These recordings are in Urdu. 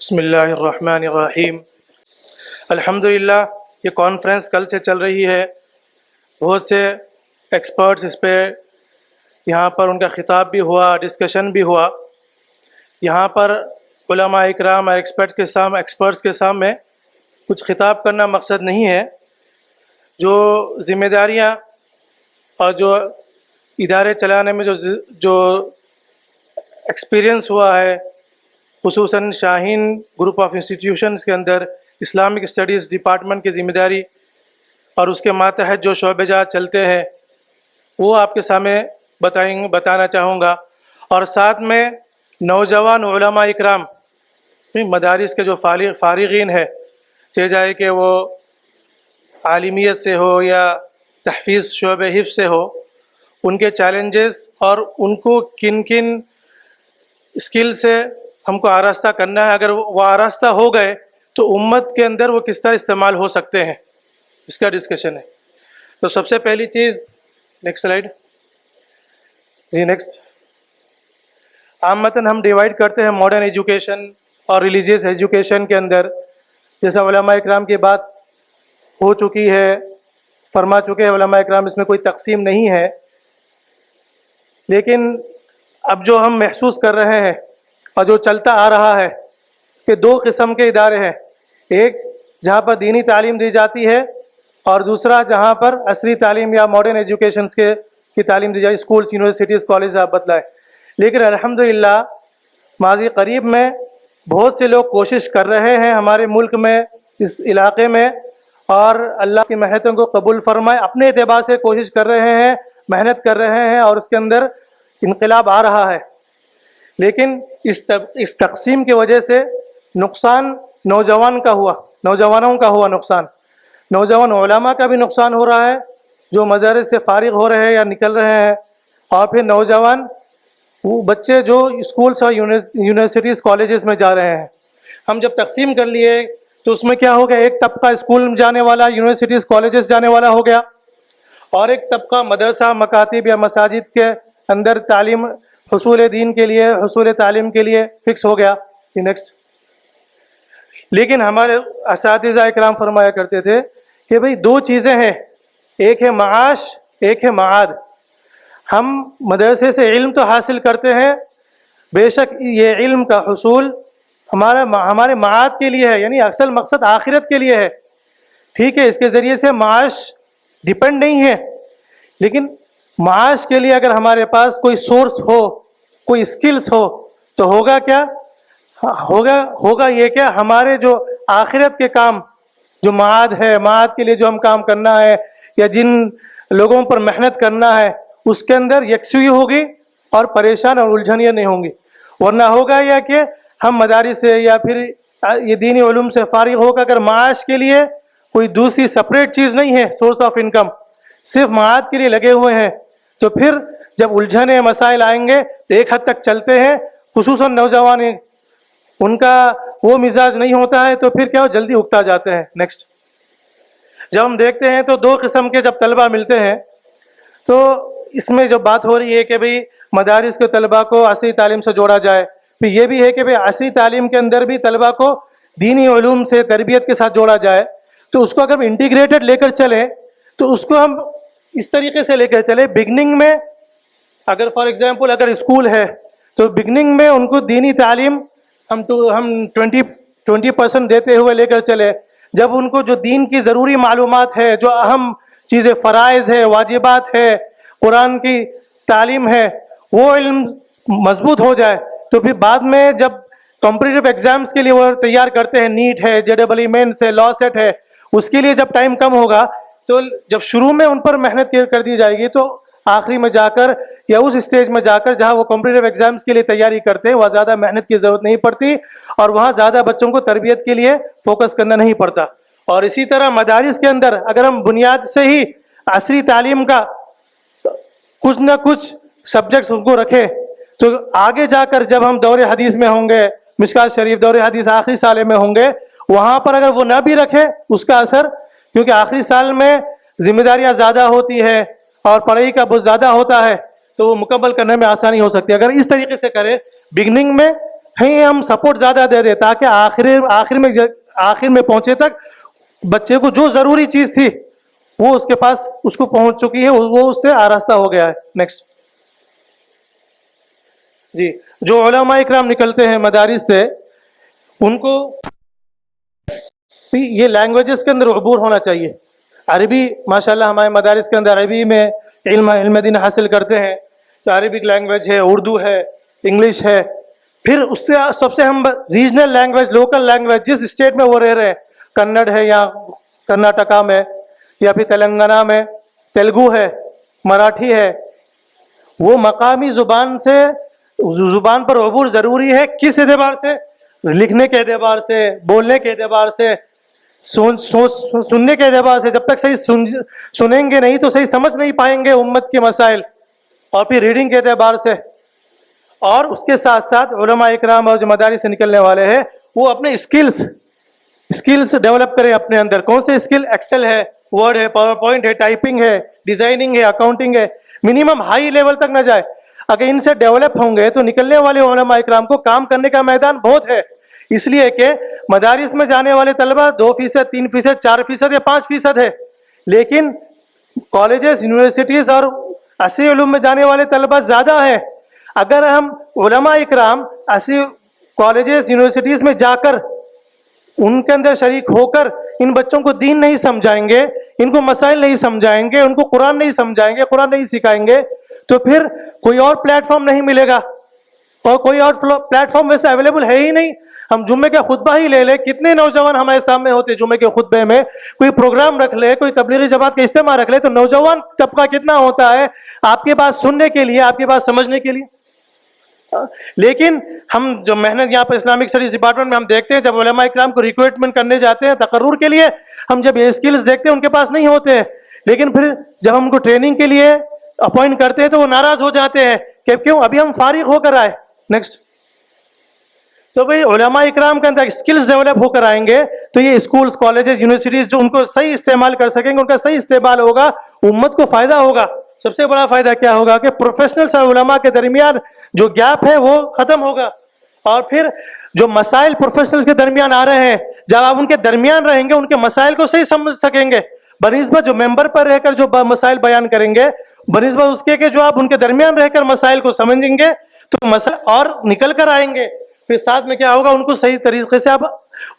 بسم اللہ الرحمن الرحیم۔ الحمدللہ یہ کانفرنس کل سے چل رہی ہے، بہت سے ایکسپرٹس اس پہ یہاں پر ان کا خطاب بھی ہوا، ڈسکشن بھی ہوا۔ یہاں پر علماء اکرام اور ایکسپرٹس کے سامنے کچھ خطاب کرنا مقصد نہیں ہے۔ جو ذمہ داریاں اور جو ادارے چلانے میں جو ایکسپیرئنس ہوا ہے، خصوصاً شاہین گروپ آف انسٹیٹیوشنز کے اندر اسلامک اسٹڈیز ڈپارٹمنٹ کی ذمہ داری اور اس کے ماتحت جو شعبے جات چلتے ہیں وہ آپ کے سامنے بتانا چاہوں گا، اور ساتھ میں نوجوان علماء اکرام مدارس کے جو فارغین ہیں، چاہے جائے کہ وہ عالمیت سے ہو یا تحفیظ شعبہ حفظ سے ہو، ان کے چیلنجز اور ان کو کن کن اسکل سے ہم کو آراستہ کرنا ہے، اگر وہ آراستہ ہو گئے تو امت کے اندر وہ کس طرح استعمال ہو سکتے ہیں، اس کا ڈسکشن ہے۔ تو سب سے پہلی چیز، نیکسٹ سلائیڈ جی، نیکسٹ۔ عامتاً ہم ڈیوائڈ کرتے ہیں ماڈرن ایجوکیشن اور ریلیجیس ایجوکیشن کے اندر، جیسا علماء اکرام کی بات ہو چکی ہے، فرما چکے ہیں علماء اکرام، اس میں کوئی تقسیم نہیں ہے۔ لیکن اب جو ہم محسوس کر رہے ہیں اور جو چلتا آ رہا ہے کہ دو قسم کے ادارے ہیں، ایک جہاں پر دینی تعلیم دی جاتی ہے اور دوسرا جہاں پر عصری تعلیم یا ماڈرن ایجوکیشنز کی تعلیم دی جائے، اسکولز، یونیورسٹیز، کالج آپ بتلائے۔ لیکن الحمدللہ ماضی قریب میں بہت سے لوگ کوشش کر رہے ہیں ہمارے ملک میں، اس علاقے میں، اور اللہ کی محنتوں کو قبول فرمائے، اپنے اعتبار سے کوشش کر رہے ہیں، محنت کر رہے ہیں اور اس کے اندر انقلاب آ رہا ہے۔ لیکن اس تقسیم کی وجہ سے نقصان نوجوانوں کا ہوا نقصان، نوجوان علماء کا بھی نقصان ہو رہا ہے جو مدارس سے فارغ ہو رہے ہیں یا نکل رہے ہیں، اور پھر نوجوان وہ بچے جو اسکولس اور یونیورسٹیز کالجز میں جا رہے ہیں۔ ہم جب تقسیم کر لیے تو اس میں کیا ہو گیا، ایک طبقہ اسکول جانے والا، یونیورسٹیز کالجز جانے والا ہو گیا، اور ایک طبقہ مدرسہ، مکاتب یا مساجد کے اندر تعلیم حصول دین کے لیے، حصول تعلیم کے لیے فکس ہو گیا۔ نیکسٹ۔ لیکن ہمارے اساتذہ اکرام فرمایا کرتے تھے کہ بھئی دو چیزیں ہیں، ایک ہے معاش، ایک ہے معاد۔ ہم مدرسے سے علم تو حاصل کرتے ہیں، بے شک یہ علم کا حصول ہمارے معاد کے لیے ہے، یعنی اصل مقصد آخرت کے لیے ہے، ٹھیک ہے، اس کے ذریعے سے معاش ڈیپینڈ نہیں ہے۔ لیکن معاش کے لیے اگر ہمارے پاس کوئی سورس ہو، کوئی اسکلس ہو، تو ہوگا کیا، ہوگا یہ کہ ہمارے جو آخرت کے کام، جو معاد ہے، معاد کے لیے جو ہم کام کرنا ہے یا جن لوگوں پر محنت کرنا ہے، اس کے اندر یکسوئی ہوگی اور پریشان اور الجھنیاں نہیں ہوں گی۔ ورنہ ہوگا یا کہ ہم مدارس سے یا پھر یہ دینی علوم سے فارغ ہو کر اگر معاش کے لیے کوئی دوسری سپریٹ چیز نہیں ہے، سورس آف انکم، صرف معاد کے لیے لگے ہوئے ہیں، تو پھر جب الجھنے مسائل آئیں گے تو ایک حد تک چلتے ہیں، خصوصاً نوجوان ان کا وہ مزاج نہیں ہوتا ہے، تو پھر کیا، جلدی اکتا جاتے ہیں۔ نیکسٹ۔ جب ہم دیکھتے ہیں تو دو قسم کے جب طلبہ ملتے ہیں، تو اس میں جو بات ہو رہی ہے کہ بھئی مدارس کے طلبہ کو عصری تعلیم سے جوڑا جائے، پھر یہ بھی ہے کہ بھئی عصری تعلیم کے اندر بھی طلبہ کو دینی علوم سے تربیت کے ساتھ جوڑا جائے، تو اس کو اگر ہم انٹیگریٹڈ لے کر چلیں تو اس کو ہم اس طریقے سے لے کر چلیں، بگننگ میں اگر فار ایگزامپل اگر اسکول ہے تو بگننگ میں ان کو دینی تعلیم ہم 20% دیتے ہوئے لے کر چلے، جب ان کو جو دین کی ضروری معلومات ہے، جو اہم چیزیں فرائض ہے، واجبات ہے، قرآن کی تعلیم ہے، وہ علم مضبوط ہو جائے، تو پھر بعد میں جب کمپٹیٹیو ایگزامز کے لیے وہ تیار کرتے ہیں، نیٹ ہے، JEE مینس ہے، لا سیٹ ہے، اس کے لیے جب ٹائم کم ہوگا تو جب شروع میں ان پر محنت کر دی جائے گی تو آخری میں جا کر یا اس اسٹیج میں جا کر جہاں وہ کمپٹیٹیو ایگزامز کے لیے تیاری کرتے ہیں، وہاں زیادہ محنت کی ضرورت نہیں پڑتی اور وہاں زیادہ بچوں کو تربیت کے لیے فوکس کرنا نہیں پڑتا۔ اور اسی طرح مدارس کے اندر اگر ہم بنیاد سے ہی عصری تعلیم کا کچھ نہ کچھ سبجیکٹس ان کو رکھے، تو آگے جا کر جب ہم دور حدیث میں ہوں گے، مشکات شریف دور حدیث آخری سالے میں ہوں گے، وہاں پر اگر وہ نہ بھی رکھے اس کا اثر، کیونکہ آخری سال میں ذمہ داریاں زیادہ ہوتی ہے اور پڑھائی کا بہت زیادہ ہوتا ہے، تو وہ مکمل کرنے میں آسانی ہو سکتی ہے۔ اگر اس طریقے سے کرے، بگننگ میں ہیں ہم سپورٹ زیادہ دے دیں تاکہ آخر میں پہنچے تک بچے کو جو ضروری چیز تھی وہ اس کے پاس اس کو پہنچ چکی ہے, وہ اس سے آراستہ ہو گیا ہے. نیکسٹ جی, جو علماء اکرام نکلتے ہیں مدارس سے, ان کو یہ لینگویجز کے اندر عبور ہونا چاہیے. عربی ماشاءاللہ ہمارے مدارس کے اندر عربی میں علم دین حاصل کرتے ہیں, تو عربک لینگویج ہے, اردو ہے, انگلش ہے. پھر اس سے سب سے ہم ریجنل لینگویج, لوکل لینگویج جس اسٹیٹ میں وہ رہ رہے ہیں, کنڑ ہے یا کرناٹکا میں, یا پھر تلنگانہ میں تیلگو ہے, مراٹھی ہے, وہ مقامی زبان پر عبور ضروری ہے. کس اعتبار سے؟ لکھنے کے اعتبار سے, بولنے کے اعتبار سے, سننے کے اعتبار سے. جب تک صحیح سنیں گے نہیں تو صحیح سمجھ نہیں پائیں گے امت کے مسائل. اور پھر ریڈنگ کے اعتبار سے, اور اس کے ساتھ ساتھ علماء اکرام اور جو مدارس سے نکلنے والے ہیں وہ اپنے اسکلز ڈیولپ کریں اپنے اندر. کون سے اسکل؟ ایکسل ہے, ورڈ ہے, پاور پوائنٹ ہے, ٹائپنگ ہے, ڈیزائننگ ہے, اکاؤنٹنگ ہے. منیمم ہائی لیول تک نہ جائے. اگر ان سے ڈیولپ ہوں گے تو نکلنے والے علماء اکرام کو کام کرنے کا میدان بہت ہے. اس لیے کہ مدارس میں جانے والے طلبہ 2%, 3%, 4% یا 5% ہے, لیکن کالجز, یونیورسٹیز اور عصری علوم میں جانے والے طلبہ زیادہ ہیں. اگر ہم علماء اکرام عصری کالجز, یونیورسٹیز میں جا کر ان کے اندر شریک ہو کر ان بچوں کو دین نہیں سمجھائیں گے, ان کو مسائل نہیں سمجھائیں گے, ان کو قرآن نہیں سمجھائیں گے, قرآن نہیں سکھائیں گے, تو پھر کوئی اور پلیٹ فارم نہیں ملے گا. اور کوئی اور پلیٹ فارم ویسے اویلیبل ہے ہی نہیں. ہم جمعے کا خطبہ ہی لے لیں, کتنے نوجوان ہمارے سامنے ہوتے جمعے کے خطبے میں. کوئی پروگرام رکھ لے, کوئی تبلیغی جماعت کا اجتماع رکھ لے, تو نوجوان طبقہ کتنا ہوتا ہے آپ کے بات سننے کے لیے, آپ کی بات سمجھنے کے لیے. لیکن ہم جو محنت یہاں پر اسلامک اسٹڈیز ڈپارٹمنٹ میں ہم دیکھتے ہیں, جب علماء اکرام کو ریکروٹمنٹ کرنے جاتے ہیں تقرر کے لیے, ہم جب یہ اسکلز دیکھتے ہیں ان کے پاس نہیں ہوتے ہیں. لیکن پھر جب ہم کو ٹریننگ کے لیے اپوائنٹ کرتے ہیں تو وہ ناراض ہو جاتے ہیں کہ کیوں, ابھی ہم فارغ ہو کر آئے. نیکسٹ. تو بھئی علماء اکرام کے اندر اسکلز ڈیولپ ہو کر آئیں گے تو یہ اسکولز, کالجز, یونیورسٹیز جو ان کو صحیح استعمال کر سکیں گے, ان کا صحیح استعمال ہوگا, امت کو فائدہ ہوگا. سب سے بڑا فائدہ کیا ہوگا کہ پروفیشنلز اور علماء کے درمیان جو گیپ ہے وہ ختم ہوگا. اور پھر جو مسائل پروفیشنلز کے درمیان آ رہے ہیں, جب آپ ان کے درمیان رہیں گے ان کے مسائل کو صحیح سمجھ سکیں گے, بنسبت جو ممبر پر رہ کر جو مسائل بیان کریں گے, بنسبت اس کے کہ جو آپ ان کے درمیان رہ کر مسائل کو سمجھیں گے تو مسائل اور نکل کر آئیں گے. پھر ساتھ میں کیا ہوگا, ان کو صحیح طریقے سے آپ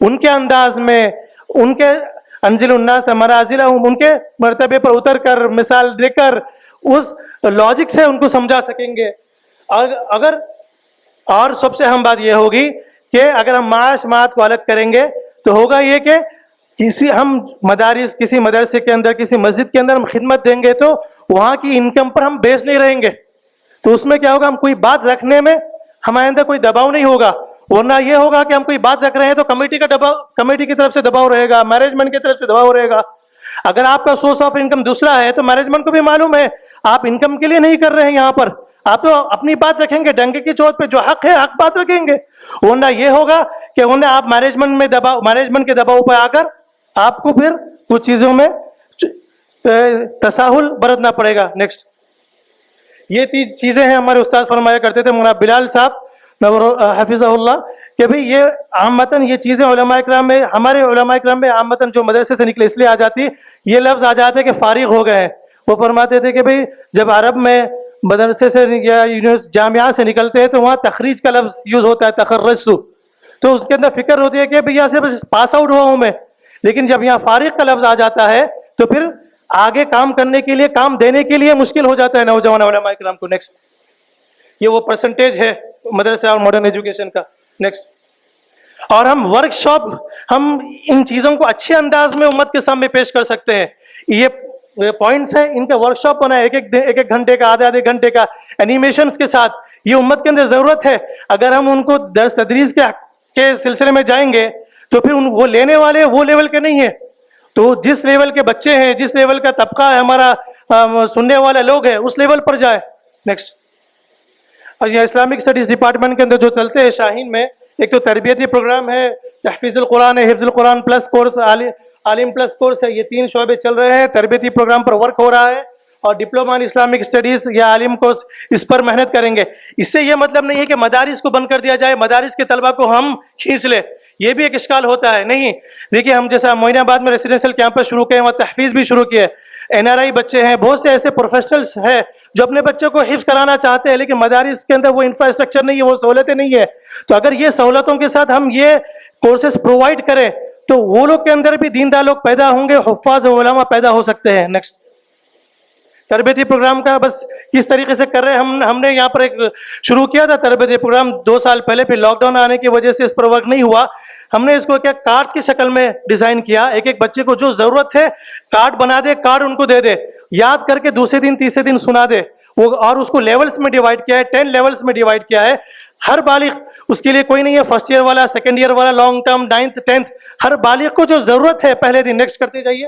ان کے انداز میں, ان کے انزل الناس منازلہم, ان کے مرتبے پر اتر کر مثال دے کر اس لاجک سے ان کو سمجھا سکیں گے. اور سب سے اہم بات یہ ہوگی کہ اگر ہم معاش کو الگ کریں گے تو ہوگا یہ کہ کسی مدرسے کے اندر, کسی مسجد کے اندر ہم خدمت دیں گے تو وہاں کی انکم پر ہم بیس نہیں رہیں گے. تو اس میں کیا ہوگا, ہم کوئی بات رکھنے میں ہمارے اندر کوئی دباؤ نہیں ہوگا. ورنہ یہ ہوگا کہ ہم کوئی بات رکھ رہے ہیں تو کمیٹی کی طرف سے دباؤ رہے گا, مینجمنٹ کی طرف سے دباؤ رہے گا. اگر آپ کا سورس آف انکم دوسرا ہے تو مینجمنٹ کو بھی معلوم ہے آپ انکم کے لیے نہیں کر رہے ہیں, یہاں پر آپ تو اپنی بات رکھیں گے, ڈنگے کی چوٹ پہ جو حق ہے حق بات رکھیں گے. ورنہ یہ ہوگا کہ آپ مینجمنٹ کے دباؤ پہ آ کر آپ کو پھر کچھ چیزوں میں تساہل برتنا پڑے گا. نیکسٹ. یہ چیزیں ہیں ہمارے استاد فرمایا کرتے تھے مولانا بلال صاحب حفظہ اللہ, کہ بھئی یہ عامتاً یہ چیزیں علماء اکرام میں, ہمارے علماء اکرام میں عامتاً جو مدرسے سے نکلے اس لیے آ جاتی, یہ لفظ آ جاتے کہ فارغ ہو گئے ہیں. وہ فرماتے تھے کہ بھئی جب عرب میں مدرسے سے یا جامعہ سے نکلتے ہیں تو وہاں تخریج کا لفظ یوز ہوتا ہے, تخرجت, تو اس کے اندر فکر ہوتی ہے کہ بھئی یہاں سے بس پاس آؤٹ ہوا ہوں میں. لیکن جب یہاں فارغ کا لفظ آ جاتا ہے تو پھر آگے کام کرنے کے لیے, کام دینے کے لیے مشکل ہو جاتا ہے نوجوان علماء اکرام کو. نیکسٹ. یہ وہ پرسنٹیج ہے مدرسہ اور ماڈرن ایجوکیشن کا. نیکسٹ. اور ہم ورک شاپ, ہم ان چیزوں کو اچھے انداز میں امت کے سامنے پیش کر سکتے ہیں. یہ پوائنٹس ہیں, ان کا ورک شاپ ہونا ہے, ایک گھنٹے کا, آدھے گھنٹے کا, اینیمیشنز کے ساتھ. یہ امت کے اندر ضرورت ہے. اگر ہم ان کو درس تدریس کے سلسلے میں جائیں گے تو پھر وہ لینے والے وہ لیول کے نہیں ہیں. تو جس لیول کے بچے ہیں, جس لیول کا طبقہ ہے ہمارا سننے والا لوگ ہے, اس لیول پر جائے. نیکسٹ. اور یہ اسلامک اسٹڈیز ڈپارٹمنٹ کے اندر جو چلتے ہیں شاہین میں, ایک تو تربیتی پروگرام ہے, تحفیظ القرآن ہے, حفظ القرآن پلس کورس, عالم پلس کورس ہے. یہ 3 شعبے چل رہے ہیں. تربیتی پروگرام پر ورک ہو رہا ہے اور ڈپلوما ان اسلامک اسٹڈیز یا عالم کورس اس پر محنت کریں گے. اس سے یہ مطلب نہیں ہے کہ مدارس کو بند کر دیا جائے, مدارس کے طلبہ کو ہم کھینچ لیں, یہ بھی ایک اشکال ہوتا ہے. نہیں, دیکھیے ہم جیسا معین آباد میں ریسیڈینشیل کیمپس شروع کیے, وہاں تحفیظ بھی شروع کیے, NRI بچے ہیں, بہت سے ایسے پروفیشنلز ہیں جو اپنے بچوں کو حفظ کرانا چاہتے ہیں, لیکن مدارس کے اندر وہ انفراسٹرکچر نہیں ہے, وہ سہولتیں نہیں ہے. تو اگر یہ سہولتوں کے ساتھ ہم یہ کورسز پرووائڈ کریں تو وہ لوگ کے اندر بھی دیندار لوگ پیدا ہوں گے, حفاظ و علماء پیدا ہو سکتے ہیں. نیکسٹ, تربیتی پروگرام کا بس کس طریقے سے کر رہے ہیں, ہم نے یہاں پر ایک شروع کیا تھا تربیتی پروگرام 2 سال پہلے, پھر لاک ڈاؤن آنے کی وجہ سے اس پر ورک نہیں ہوا. ہم نے اس کو کیا کارڈ کی شکل میں ڈیزائن کیا, ایک ایک بچے کو جو ضرورت ہے کارڈ بنا دے, کارڈ ان کو دے دے, یاد کر کے دوسرے دن تیسرے دن سنا دے وہ, اور اس کو لیولز میں ڈیوائڈ کیا ہے, 10 لیولز میں ڈیوائڈ کیا ہے. ہر بالغ, اس کے لیے کوئی نہیں ہے فرسٹ ایئر والا, سیکنڈ ایئر والا, لانگ ٹرم, 9th 10th, ہر بالغ کو جو ضرورت ہے پہلے دن. نیکسٹ کرتے جائیے.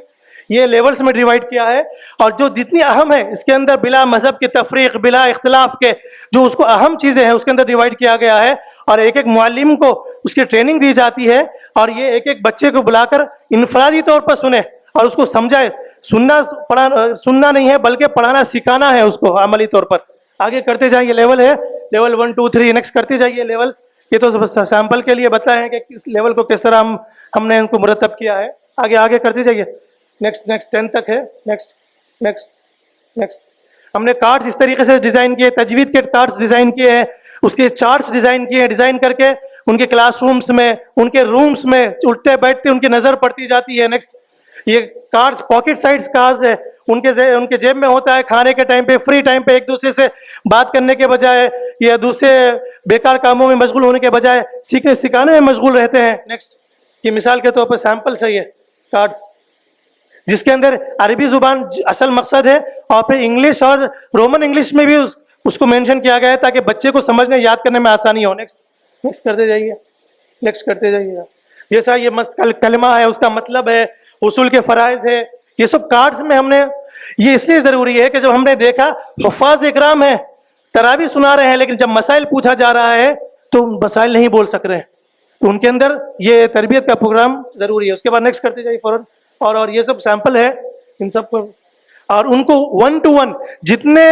یہ لیولز میں ڈیوائڈ کیا ہے, اور جو جتنی اہم ہے اس کے اندر بلا مذہب کے تفریق, بلا اختلاف کے جو اس کو اہم چیزیں ہیں اس کے اندر ڈیوائڈ کیا گیا ہے, اور ایک ایک معلم کو اس کی ٹریننگ دی جاتی ہے, اور یہ ایک ایک بچے کو بلا کر انفرادی طور پر سنے اور اس کو سمجھائے. سننا نہیں ہے بلکہ پڑھانا سکھانا ہے اس کو عملی طور پر. آگے کرتے جائیے. لیول ہے لیول 1 2 3. نیکسٹ کرتے جائیے. لیول یہ تو سیمپل کے لیے بتایا ہے کہ کس لیول کو کس طرح ہم نے ان کو مرتب کیا ہے. آگے کرتے جائیے. نیکسٹ 10 تک ہے. نیکسٹ ہم نے کارڈز اس طریقے سے ڈیزائن کیے, تجوید کے کارڈز ڈیزائن کیے ہیں, اس کے چارٹس ڈیزائن کیے ہیں, ڈیزائن کر کے ان کے کلاس رومز میں, ان کے رومز میں اٹھتے بیٹھتے ان کی نظر پڑتی جاتی ہے. نیکسٹ, یہ کارڈز پاکٹ سائز کارڈز ہے, ان کے جیب میں ہوتا ہے. کھانے کے ٹائم پہ, فری ٹائم پہ ایک دوسرے سے بات کرنے کے بجائے یا دوسرے بیکار کاموں میں مشغول ہونے کے بجائے سیکھنے سکھانے میں مشغول رہتے ہیں. نیکسٹ, یہ مثال کے طور پر سیمپل ہے یہ کارڈز, جس کے اندر عربی زبان اصل مقصد ہے, اور پھر انگلش اور رومن انگلش میں بھی اس کو مینشن کیا گیا ہے تاکہ بچے کو سمجھنے یاد کرنے میں آسانی ہو. نیکسٹ کرتے جائیے. نیکسٹ کرتے جائیے. جیسا یہ کلمہ ہے, اس کا مطلب ہے, اصول کے فرائض ہے, یہ سب کارڈز میں ہم نے. یہ اس لیے ضروری ہے کہ جب ہم نے دیکھا حفاظ اکرام ہیں, تراویح سنا رہے ہیں, لیکن جب مسائل پوچھا جا رہا ہے تو مسائل نہیں بول سک رہے, تو ان کے اندر یہ تربیت کا پروگرام ضروری ہے. اس کے بعد نیکسٹ کرتے جائیے فوراً. اور یہ سب سیمپل ہے ان سب کو, اور ان کو 1 to 1 جتنے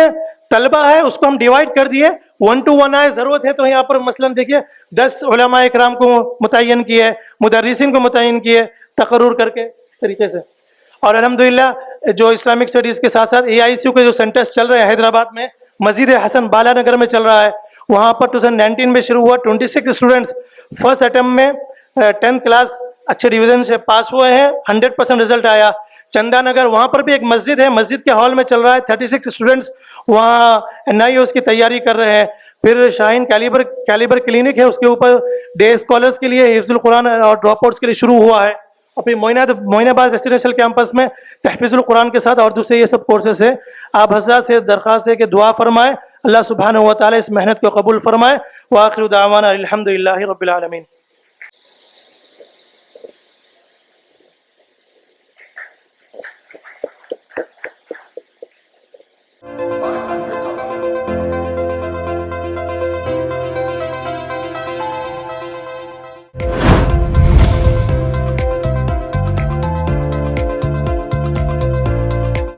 طلبہ ہے اس کو ہم ڈیوائڈ کر دیے. 1 to 1 آئے, ضرورت ہے تو یہاں پر مثلاً دیکھیے 10 علماء اکرام کو متعین کیے, مدرسین کو متعین کیے تقرر کر کے اس طریقے سے. اور الحمدللہ جو اسلامک اسٹڈیز کے ساتھ ساتھ AICU کے جو سینٹرز چل رہے ہیں حیدرآباد میں, مسجد حسن بالا نگر میں چل رہا ہے, وہاں پر 2019 میں شروع ہوا. 26 اسٹوڈنٹس فرسٹ اٹمپٹ میں 10th کلاس اچھے ڈویژن سے پاس ہوئے ہیں, 100% رزلٹ آیا. چندا نگر وہاں پر بھی ایک مسجد ہے, مسجد کے ہال میں چل رہا ہے, 36 اسٹوڈنٹس وہاں NIOS کی تیاری کر رہے ہیں. پھر شاہین کیلیبر کلینک ہے, اس کے اوپر ڈے اسکالرس کے لیے حفظ القرآن اور ڈراپ آؤٹس کے لیے شروع ہوا ہے. اور پھر معین آباد ریسیڈینشیل کیمپس میں تحفیظ القرآن کے ساتھ اور دوسرے یہ سب کورسز ہیں. آپ حضرات سے درخواست ہے کہ دعا فرمائیں, اللہ سبحانہ و تعالی اس محنت کو قبول فرمائے. وآخر دعوانا الحمدللہ رب العالمین.